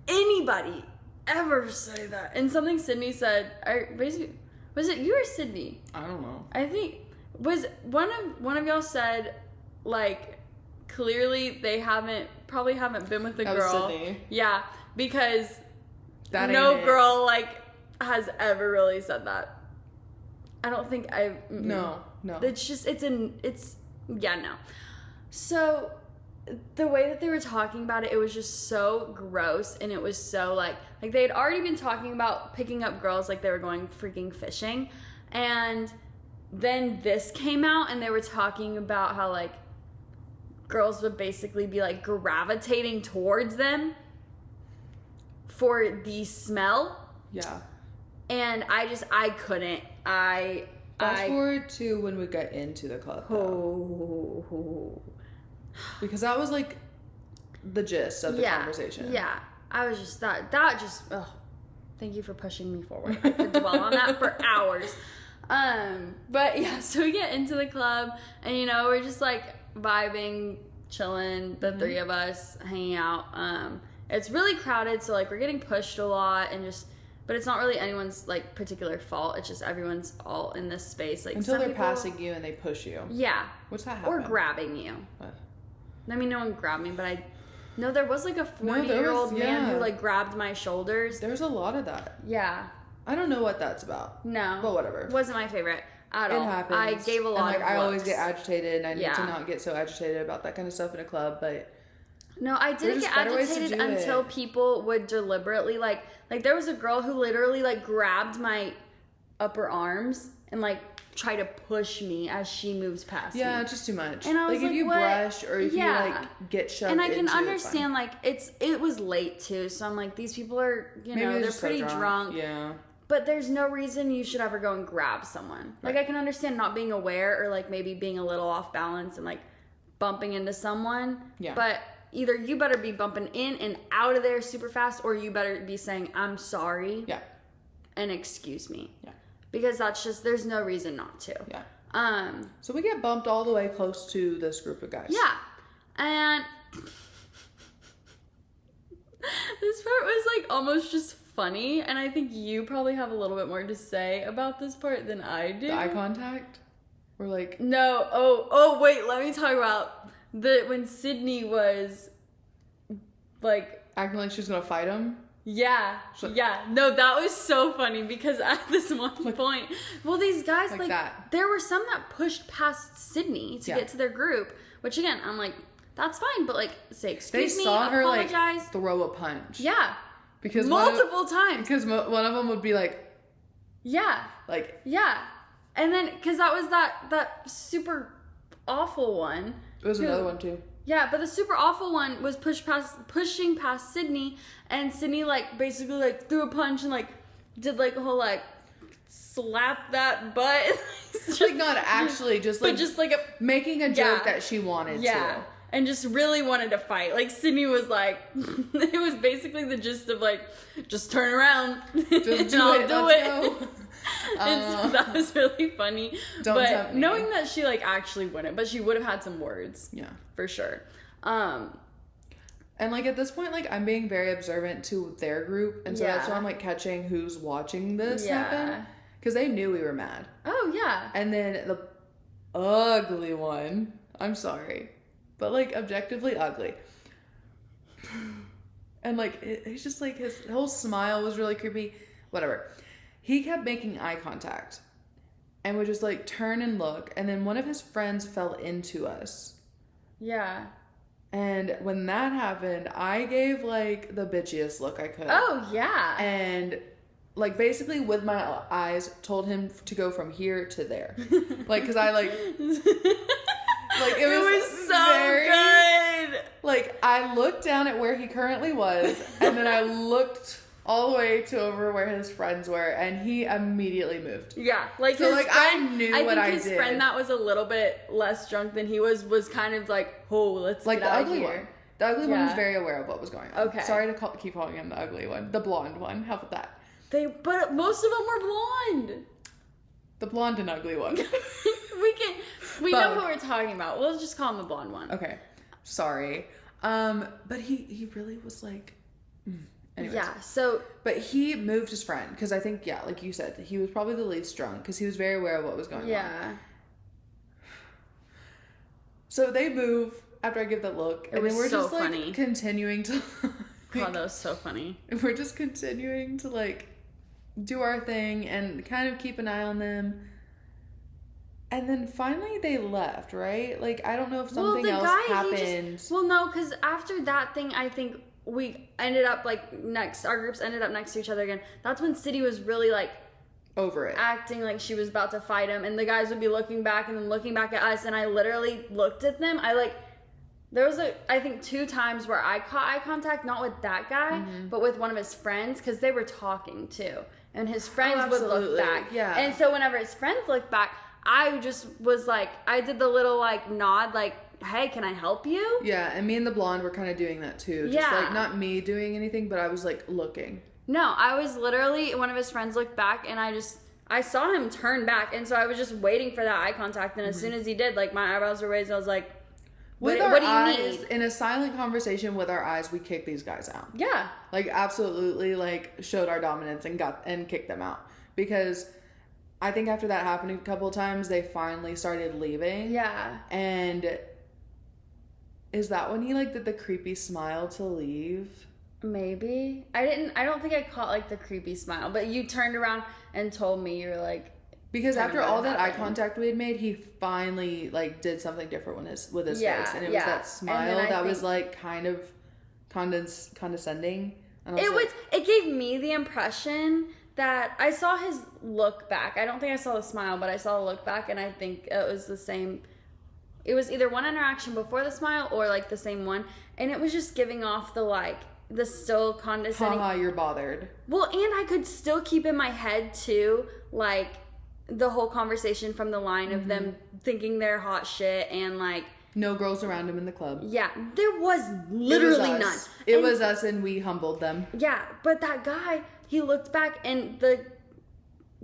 anybody ever say that? And something Sydney said, was it you or Sydney? I don't know. I think, was one of y'all said, like, clearly they probably haven't been with a girl. Was Sydney. Yeah, because that no girl, like, has ever really said that. I don't think No. It's no. So the way that they were talking about it, it was just so gross, and it was so, like they had already been talking about picking up girls like they were going freaking fishing, and then this came out, and they were talking about how, like, girls would basically be, like, gravitating towards them for the smell. Yeah. And I couldn't. Fast forward to when we got into the club, though. Because that was, like, the gist of the conversation. Yeah. I was just, that just, thank you for pushing me forward. I could dwell on that for hours. But yeah, so we get into the club, and, we're just, like, vibing, chilling, the three of us hanging out. It's really crowded, so, like, we're getting pushed a lot, and just, but it's not really anyone's, like, particular fault. It's just everyone's all in this space. Like, until they're passing you and they push you. Yeah. What's that happen? Or grabbing you. What? I mean, no one grabbed me, but no, there was, like, a 40-year-old man who, like, grabbed my shoulders. There's a lot of that. Yeah. I don't know what that's about. No. But whatever. Wasn't my favorite. at It all. happens. I gave a lot and, of I always looks. get agitated, and I need Yeah. to not get so agitated about that kind of stuff in a club, but... No, I didn't just get better ways to agitated do until it. people would deliberately, like there was a girl who literally, like, grabbed my upper arms and, like, tried to push me as she moves past me. Yeah, it's just too much. And I was like, if you what? brush or if you, like, get shoved And I can into it, understand, like, it was late, too, so I'm like, these people are, Maybe they're just so pretty drunk. Yeah. But there's no reason you should ever go and grab someone. Like, Right. I can understand not being aware or, like, maybe being a little off balance and, like, bumping into someone. Yeah. But either you better be bumping in and out of there super fast, or you better be saying, I'm sorry. Yeah. And excuse me. Yeah. Because that's just, there's no reason not to. Yeah. So we get bumped all the way close to this group of guys. Yeah. And this part was, like, almost just funny, and I think you probably have a little bit more to say about this part than I do. The eye contact? We're like... No. Oh, wait, let me talk about when Sydney was, like... Acting like she was gonna fight him? Yeah. Yeah. No, that was so funny, because at this one point... Well, these guys, like that. there were some that pushed past Sydney to get to their group, which, again, I'm like, that's fine, but, like, say excuse me, They saw her, apologize. like, throw a punch. Yeah. Because multiple times. Because one of them would be like... Yeah. Like... Yeah. And then, because that was that super awful one. It was another one, too. Yeah, but the super awful one was pushing past Sydney, and Sydney, like, basically, like, threw a punch and, like, did, like, a whole, like, slap that butt. Like, not actually, just, like... But just, like, making a joke that she wanted to. And just really wanted to fight. Like, Sydney was like, it was basically the gist of, like, just turn around. Just do I'll it. do Let's it. go. And so that was really funny. Don't tempt me. Knowing that she, like, actually wouldn't, but she would have had some words. Yeah. For sure. And, like, at this point, like, I'm being very observant to their group. And so that's why I'm, like, catching who's watching this happen. Because they knew we were mad. Oh, yeah. And then the ugly one, I'm sorry, but, like, objectively ugly. And, like, he's just, like, his whole smile was really creepy. Whatever. He kept making eye contact and would just, like, turn and look. And then one of his friends fell into us. Yeah. And when that happened, I gave, like, the bitchiest look I could. Oh, yeah. And, like, basically with my eyes told him to go from here to there. Like, because I, like... Like, it was so very, good. Like, I looked down at where he currently was, and then I looked all the way to over where his friends were, and he immediately moved. Yeah, like, so, his like, friend, I knew what I did. I think his friend that was a little bit less drunk than he was kind of like, oh, let's like get the out ugly here. one. The ugly one was very aware of what was going on. Okay. Sorry to keep calling him the ugly one. The blonde one. How about that? But most of them were blonde. The blonde and ugly one. We know who we're talking about. We'll just call him the blonde one. Okay. Sorry. But he really was like... Anyways. Yeah, so... But he moved his friend, because I think, yeah, like you said, he was probably the least drunk, because he was very aware of what was going on. Yeah. So they move after I give that look, and then we're so just, like, funny. continuing to... God, that was so funny. We're just continuing to, like, do our thing and kind of keep an eye on them. And then finally they left, right? Like, I don't know if something else happened. No, because after that thing, I think we ended up, like, our groups ended up next to each other again. That's when City was really, like... over it. Acting like she was about to fight him. And the guys would be looking back and then looking back at us. And I literally looked at them. There was, I think, 2 times where I caught eye contact, not with that guy, but with one of his friends, because they were talking, too. And his friends would look back. Yeah. And so whenever his friends looked back... I just was like, I did the little, like, nod, like, hey, can I help you? Yeah, and me and the blonde were kind of doing that too. Just, like, not me doing anything, but I was, like, looking. No, I was literally, one of his friends looked back, and I saw him turn back, and so I was just waiting for that eye contact, and as soon as he did, like, my eyebrows were raised, and I was like, what do you need? In a silent conversation with our eyes, we kicked these guys out. Yeah. Like, absolutely, like, showed our dominance and kicked them out. Because... I think after that happened a couple of times, they finally started leaving. Yeah. And is that when he, like, did the creepy smile to leave? Maybe. I don't think I caught, like, the creepy smile, but you turned around and told me, you were like, Because Tell me after what all that eye happened. contact we had made, he finally like did something different with his Yeah, face, and it was yeah. that And smile then I that was think- like kind of condescending. And I It like, was. It gave me the impression that I saw his look back. I don't think I saw the smile, but I saw the look back, and I think it was the same. It was either one interaction before the smile or like the same one, and it was just giving off the like the still condescending. haha, you're bothered. Well, and I could still keep in my head too, like the whole conversation from the line of them thinking they're hot shit and like. No girls around him in the club. Yeah, there was literally It was none. us. It And- was us, and we humbled them. Yeah, but that guy, he looked back, and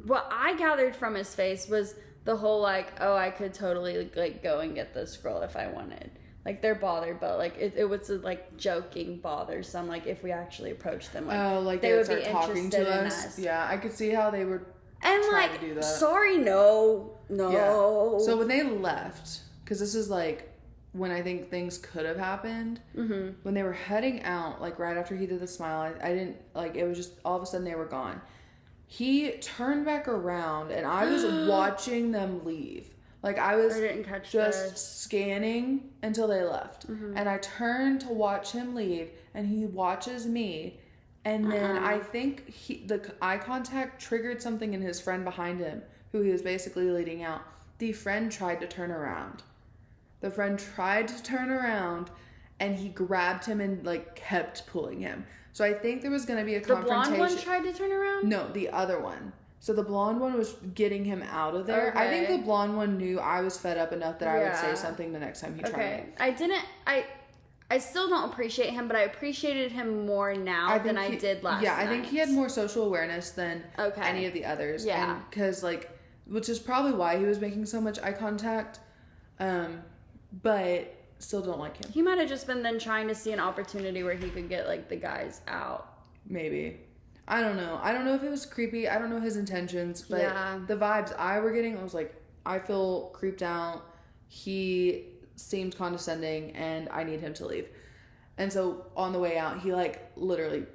what I gathered from his face was the whole like, oh, I could totally like go and get this girl if I wanted. Like they're bothered, but like it was like joking bothersome. Like if we actually approached them, like they would would start talking interested to in us. Yeah, I could see how they would And try like, to do that. sorry, no. Yeah. So when they left, because this is like when I think things could have happened. Mm-hmm. When they were heading out, like right after he did the smile, I didn't like. It was just all of a sudden they were gone. He turned back around, and I was watching them leave. Like I was I didn't catch just this. scanning until they left, and I turned to watch him leave, and he watches me, and then I think the eye contact triggered something in his friend behind him, who he was basically leading out. The friend tried to turn around. The friend tried to turn around, and he grabbed him and like kept pulling him. So I think there was going to be a The confrontation. blonde one tried to turn around? No, the other one. So the blonde one was getting him out of there. I think Okay. the blonde one knew I was fed up enough that I would say Yeah. something the next time he tried Okay. me. I still don't appreciate him, but I appreciated him more now than I did last Yeah, night. I think he had more social awareness than Okay. any of the others. Yeah. Because which is probably why he was making so much eye contact. But still don't like him. He might have just been then trying to see an opportunity where he could get like the guys out. Maybe. I don't know. I don't know if it was creepy. I don't know his intentions, but Yeah. the vibes I were getting, I was like, I feel creeped out. He seemed condescending, and I need him to leave. And so on the way out, he like literally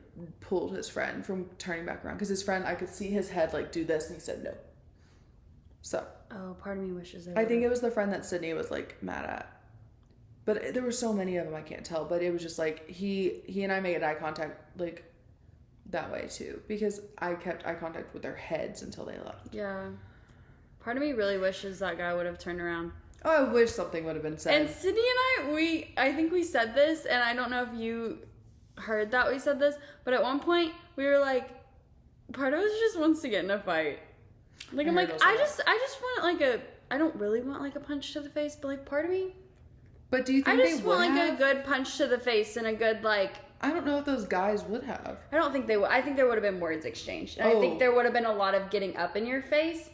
pulled his friend from turning back around because his friend, I could see his head like do this, and he said no. So Oh, part of me wishes I think it was the friend that Sydney was like mad at. But there were so many of them, I can't tell. But it was just like he and I made eye contact like that way too, because I kept eye contact with their heads until they left. Yeah. Part of me really wishes that guy would have turned around. Oh, I wish something would have been said. And Sydney and I think we said this, and I don't know if you heard that we said this, but at one point we were like, part of us just wants to get in a fight. Like I'm like, I just want like I don't really want like a punch to the face, but like part of me, But do you I think just they would want like have? a good punch to the face and a good like. I don't know if those guys would have. I don't think they would. I think there would have been words exchanged. And I Oh. think there would have been a lot of getting up in your face.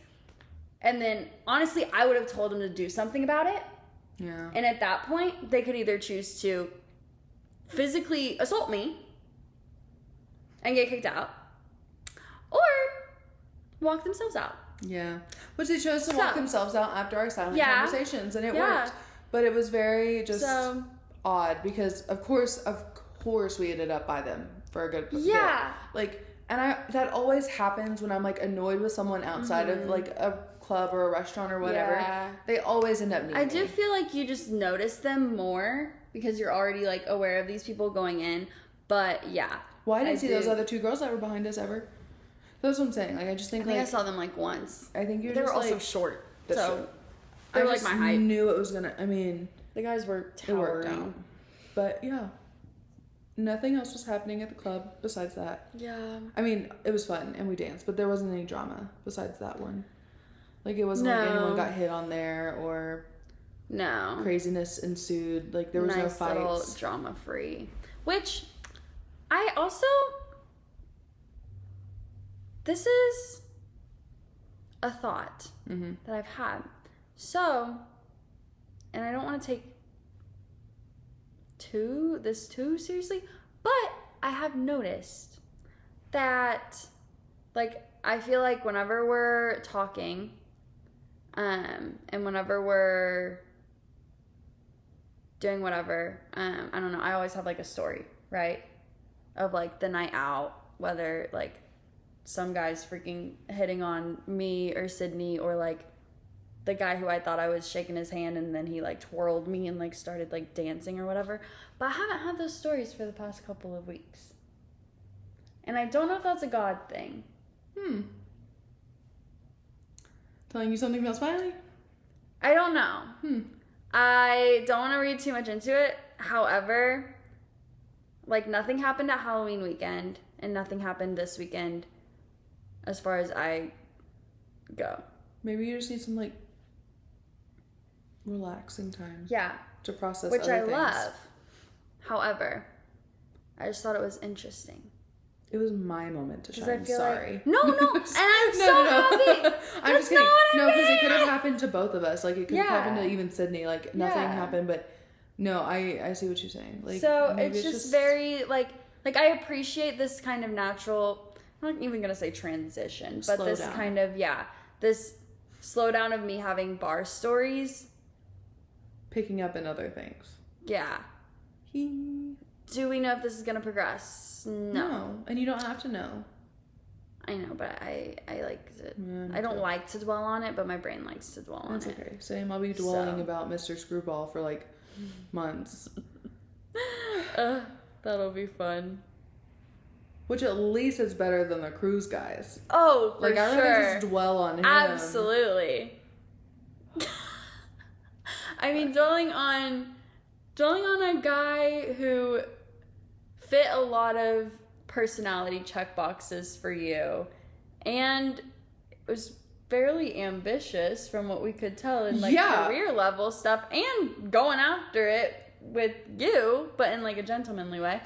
And then, honestly, I would have told him to do something about it. Yeah. And at that point, they could either choose to physically assault me and get kicked out, or walk themselves out. Yeah. Which they chose to walk themselves out after our silent Yeah. conversations, and it Yeah. worked. But it was very just So, odd because of course we ended up by them for a good bit. Yeah. Like, and that always happens when I'm like annoyed with someone outside of like a club or a restaurant or whatever. Yeah. They always end up needing I do me. feel like you just notice them more because you're already like aware of these people going in. But yeah. Well, I didn't see those do. other two girls that were behind us ever. That's what I'm saying. Like, I just think I think I like saw them like once. I think you're They were just also like short. that's So true. they were I like just my height. knew it was gonna. I mean, The guys were it worked out. towering. But yeah, nothing else was happening at the club besides that. Yeah. I mean, it was fun and we danced, but there wasn't any drama besides that one. Like, it wasn't like No. anyone got hit on there or No. craziness ensued. Like, there was Nice no little fights. drama free. Which I also this is a thought that I've had. So, and I don't want to take this too seriously, but I have noticed that like I feel like whenever we're talking and whenever we're doing whatever, I don't know, I always have like a story, right? Of like the night out, whether like some guys freaking hitting on me or Sydney, or like the guy who I thought I was shaking his hand and then he like twirled me and like started like dancing or whatever. But I haven't had those stories for the past couple of weeks. And I don't know if that's a God thing. Telling you something about Smiley? I don't know. I don't want to read too much into it. However, like nothing happened at Halloween weekend and nothing happened this weekend as far as I go. Maybe you just need some like relaxing time. Yeah. To process which other I things. love. However, I just thought it was interesting. It was my moment to shine. I feel Sorry. Like, no, and I'm so happy. I'm just kidding. No, because it could have happened to both of us. Like it could have happened to even Sydney. Like nothing happened, but no, I see what you're saying. Like so it's just very like I appreciate this kind of natural. I'm not even gonna say transition, but slow this down. kind of this slowdown of me having bar stories, picking up in other things. Yeah. Do we know if this is gonna progress? No. And you don't have to know. I know, but I like to. I don't like to dwell on it, but my brain likes to dwell on it. That's okay. Same. I'll be dwelling about Mr. Screwball for like months. That'll be fun. Which at least is better than the cruise guys. Oh, for like, sure. I'd rather just dwell on him. Absolutely. I mean, dwelling on a guy who fit a lot of personality check boxes for you and was fairly ambitious from what we could tell in like career level stuff and going after it with you, but in like a gentlemanly way.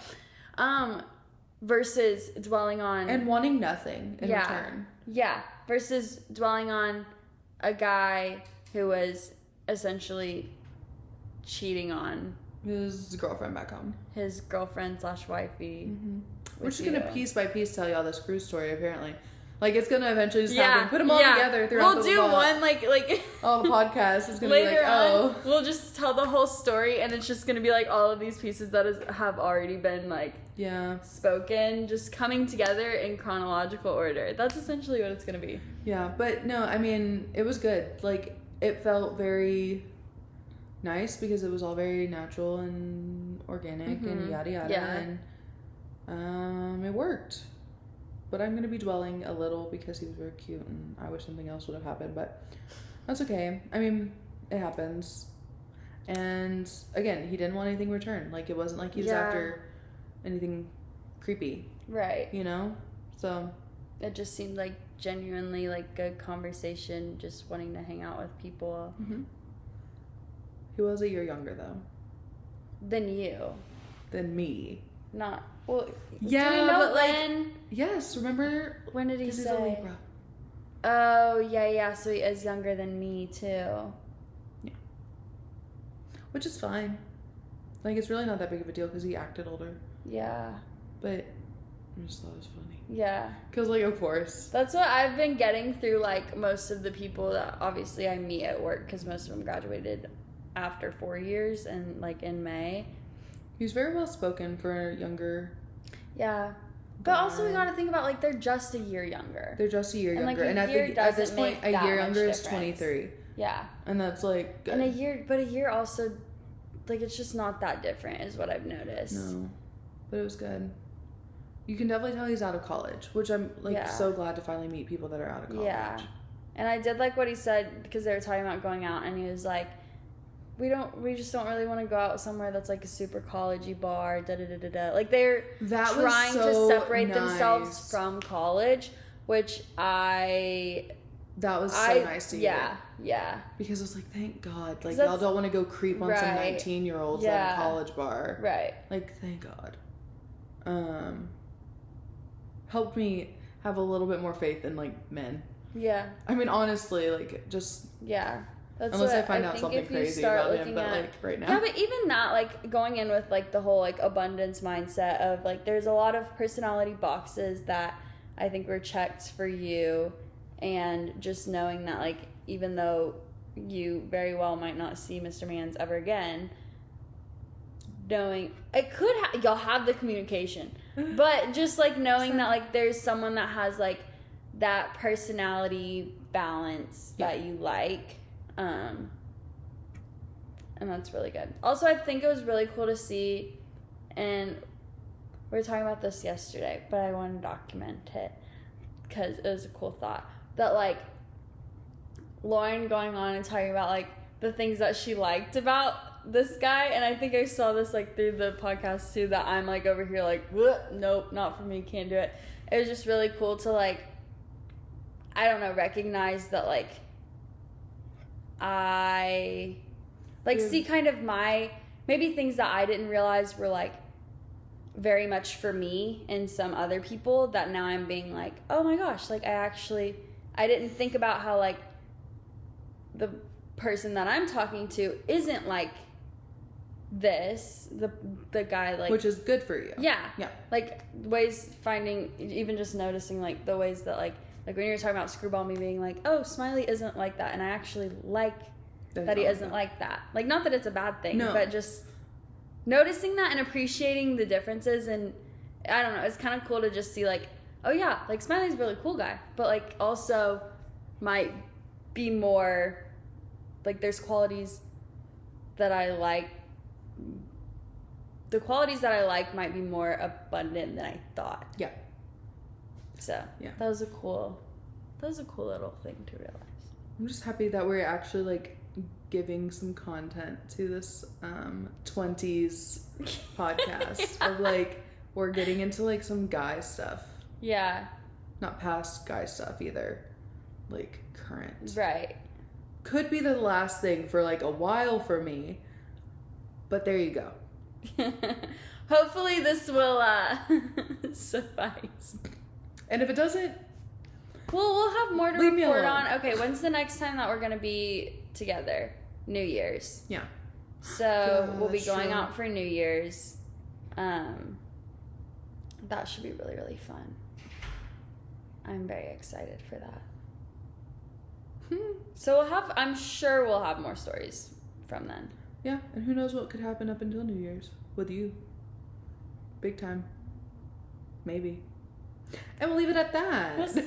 Versus dwelling on... And wanting nothing in return. Yeah. Versus dwelling on a guy who was essentially cheating on... His girlfriend back home. His girlfriend / wifey. Mm-hmm. We're just going to piece by piece tell y'all this cruise story, apparently. Like, it's going to eventually just happen. Put them all together throughout we'll do one, like all the podcast is going to be like, on, we'll just tell the whole story, and it's just going to be, like, all of these pieces that have already been, like, spoken, just coming together in chronological order. That's essentially what it's going to be. Yeah, but, no, I mean, it was good. Like, it felt very nice because it was all very natural and organic and yada yada. Yeah. And it worked. But I'm going to be dwelling a little because he was very cute and I wish something else would have happened. But that's okay. I mean, it happens. And again, he didn't want anything returned. Like, it wasn't like he was after anything creepy. Right. You know? So. It just seemed like genuinely like good conversation, just wanting to hang out with people. Mm-hmm. He was a year younger, though. Than you. Than me. Not... Well, yeah, do we know but when? Like, yes, remember? When did he say? He's a Libra. Oh, yeah, so he is younger than me, too. Yeah. Which is fine. Like, it's really not that big of a deal because he acted older. Yeah. But I just thought it was funny. Yeah. Because, like, of course. That's what I've been getting through, like, most of the people that obviously I meet at work because most of them graduated after 4 years and, like, in May. He's very well spoken for a younger. Yeah. But also we gotta think about, like, they're just a year younger. They're just a year younger. Like, and I think at this point, a year younger is 23. Yeah. And that's, like, good. And a year also, like, it's just not that different is what I've noticed. No. But it was good. You can definitely tell he's out of college, which I'm, like, so glad to finally meet people that are out of college. Yeah. And I did like what he said because they were talking about going out and he was like, we just don't really want to go out somewhere that's like a super collegey bar, da-da-da-da-da. Like, they're trying to separate themselves from college, which that was so nice to hear. Yeah. Because I was like, thank God. Like, y'all don't want to go creep on some 19-year-olds at a college bar. Right. Like, thank God. Helped me have a little bit more faith in, like, men. Yeah. I mean, honestly, like, just... Yeah. That's unless I find out something crazy about him, but, like, right now. Yeah, but even that, like, going in with, like, the whole, like, abundance mindset of, like, there's a lot of personality boxes that I think were checked for you, and just knowing that, like, even though you very well might not see Mr. Mans ever again, knowing, it could, y'all have the communication. But just like knowing that like there's someone that has like that personality balance that you like, and that's really good. Also, I think it was really cool to see, and we were talking about this yesterday, but I want to document it because it was a cool thought, that like Lauren going on and talking about like the things that she liked about this guy, and I think I saw this like through the podcast too, that I'm like over here like, nope, not for me, can't do it. It was just really cool to like, I don't know, recognize that like I like see kind of my maybe things that I didn't realize were like very much for me and some other people, that now I'm being like, oh my gosh, like I didn't think about how like the person that I'm talking to isn't like this, the guy, like, which is good for you. Yeah. Like ways finding, even just noticing like the ways that like when you were talking about Screwball, me being like, oh, Smiley isn't like that, and I actually like that he isn't like that. Like, not that it's a bad thing, but just noticing that and appreciating the differences. And I don't know, it's kind of cool to just see like, oh yeah, like Smiley's a really cool guy, but like also might be more like there's qualities that I like. The qualities that I like might be more abundant than I thought. Yeah. So that was a cool little thing to realize. I'm just happy that we're actually like giving some content to this 20s podcast of like we're getting into like some guy stuff. Yeah. Not past guy stuff either. Like current. Right. Could be the last thing for like a while for me. But there you go. Hopefully this will suffice. And if it doesn't, we'll have more to report on. Okay, when's the next time that we're gonna be together? New Year's. Yeah. So we'll be going out for New Year's. That should be really, really fun. I'm very excited for that. So I'm sure we'll have more stories from then. Yeah, and who knows what could happen up until New Year's with you. Big time. Maybe. And we'll leave it at that. We'll see.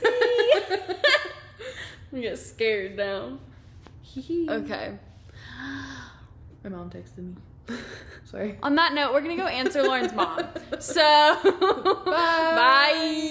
I get scared now. Okay. My mom texted me. Sorry. On that note, we're going to go answer Lauren's mom. So, bye.